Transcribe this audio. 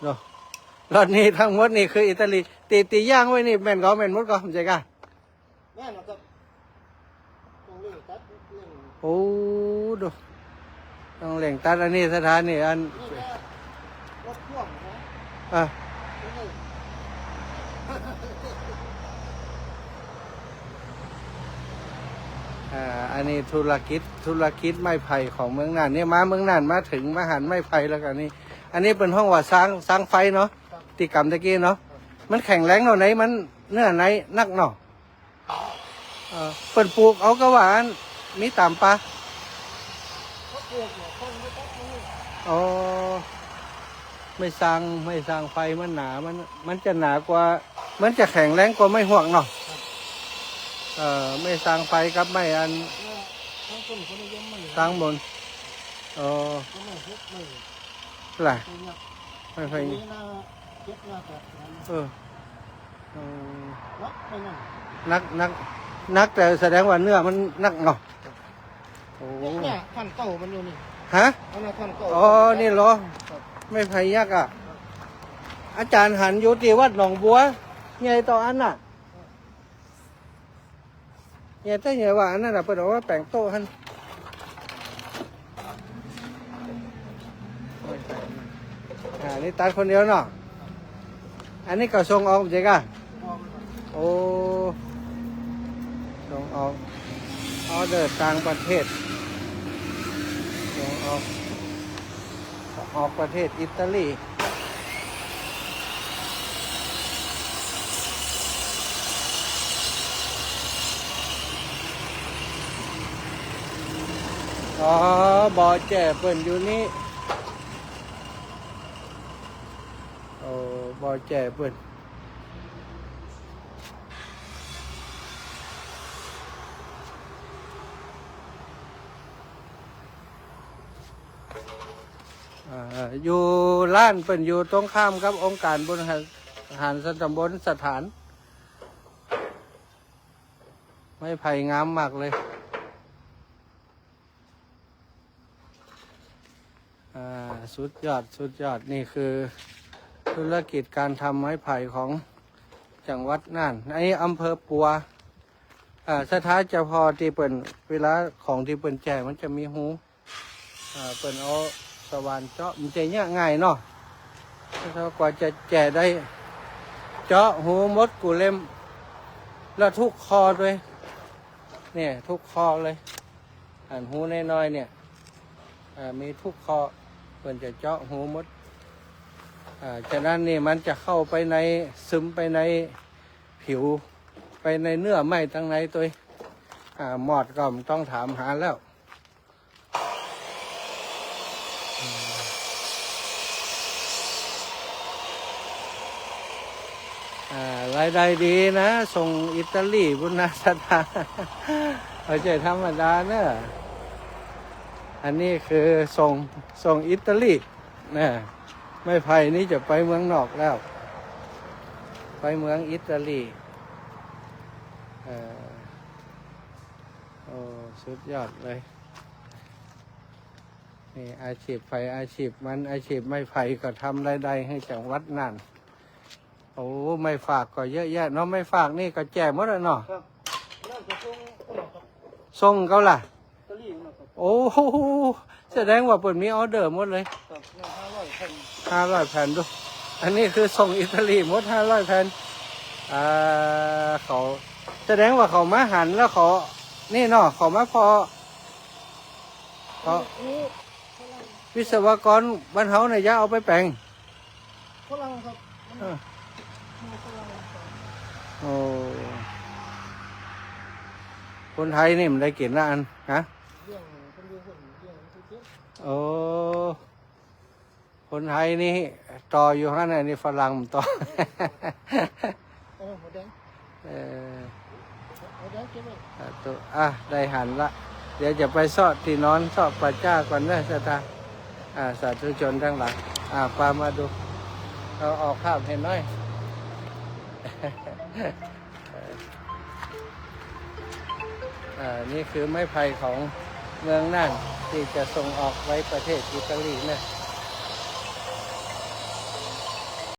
เนาะรถนี้ทั้งหมดนี่คืออิตาลีตีย่างไว้นี่แม่นก็แม่นหมดก็ไม่ใช่กะแม่นครับตรงนี้ตัดเรื่อง โอ้ดูต้องเล่งตัดอันนี้สถานีอัน นี่แค่รถพ่วงนะ อ่ะ ตรงนี้ อันนี้ธุรกิจไม้ไผ่ของเมืองน่านเนี่ยมาเมืองน่านมาถึงมาหันไม้ไผ่แล้วกันนี่อันนี้เป็นห้องว่าสร้างไฟเนาะตีกรรมตะกี้เนาะมันแข็งแรงเนาะไหนมันเนื้อไหนนักเนาะเปิดปลูกเอาก็ว่าอันมีตามปลา เขาปลูกเนี่ยคนไม่ตัดนี่ อ๋อไม่สร้างไฟมันหนามันจะหนากว่ามันจะแข็งแรงกว่าไม่ห่วงเนาะไม่สร้างไฟกับไม่อัน ทั้งคนคนนิยมไม่ สร้างบนอ๋อ ก็ไม่เฮ็ดไม่ แหละ ตัวเนี้ย ไม่ไฟ ตัวนี้น่าเก็บน่าจะนั้น เออ นักไปนั่น นักแต่แสดงว่าเนื้อมันนักเนาะโอ้ เนี่ยท่อนเก่ามันอยู่นี่ ฮะ อันนั้นท่อนเก่า อ๋อนี่เหรอไม่ไฟยักษ์อ่ะอาจารย์หันอยู่ที่วัดหนองบัวใหญ่ต่ออันน่ะใหญ่แต่ใหญ่ว่าอันนั้นน่ะเปิดว่าแปลงโต๊ะหันนี่ตัดคนเดียวเนาะอันนี้ก็ส่งออกใช่กะโอ้ส่งออกออเดอร์ต่างประเทศส่งออกประเทศอิตาลีอ๋อบ่อแจ่เปิ่นอยู่นี่โอ้บ่อแจ่เปิ่นอยู่ล้านเปิ่นอยู่ตรงข้ามกับองค์การบริหารส่วนตำบลสถานไม่ไผ่งามมากเลยสุดยอดนี่คือธุรกิจการทำไม้ไผ่ของจังหวัดน่านไอ้อำเภอปัวสถานจะพอที่เปิ่นเวลาของที่เปิ่นแจกมันจะมีหูเปิ่นเอาสว่านเจาะมันจะเนี่ยง่ายเนาะถ้ากว่าจะแจกได้เจาะหูมดกูเล่มแล้วทุกคอด้วยเนี่ยทุกคอเลยหูน้อยๆเนี่ยมีทุกคอเปิ่นจะเจาะหูมดฉะนั้นนี่มันจะเข้าไปในซึมไปในผิวไปในเนื้อไม้ทั้งในตัวหมอดก็ต้องถามหาแล้วรายได้ดีนะส่งอิตาลีบุญนาสถานเอาใจธรรมดาเนอะอันนี้คือส่งอิตาลีนะไม่ไผ่นี่จะไปเมืองนอกแล้วไปเมืองอิตาลีโอ้สุดยอดเลยนี่อาชีพไผ่อาชีพมันอาชีพไม่ไผ่ก็ทำรายได้ให้จังหวัดน่านโอ้ไม่ฝากก็เยอะแยะเนาะไม่ฝากนี่ก็แจกหมดแล้วเนาะ ครับนั่นจะส่งครับ ส่งเขาล่ะ ตะลี่นะครับ โอ้โหแสดงว่าเปิดมีออเดอร์หมดเลย ครับเนี่ย500 แผ่น 500 แผ่นดูอันนี้คือส่งอิตาลีหมด500 แผ่นเขาแสดงว่าเขามาหันแล้วเขานี่เนาะเขามาพอเขา นี่ วิศวกรบ้านเฮาเนี่ยจะเอาไปแปลง ฝรั่งครับ เออ ฝรั่งครับ โอ้คนไทยนี่มันได้กินละอันฮะ เรื่องคนดูคนเรื่องที่เจ็บ โอ้คนไทยนี่ต่ออยู่ฮะเนี่ยนี่ฝรั่งมันต่อ หัวแดง เออ หัวแดงเก็บไว้ ตัวได้หันละเดี๋ยวจะไปสอดที่นอนสอดปัจจ้าก่อนนะสตาสาธุชนทั้งหลายปามาดูเราออกภาพเห็นหน่อย นี่คือไม้ไผ่ของเมืองน่านที่จะส่งออกไว้ประเทศอิตาลีนะ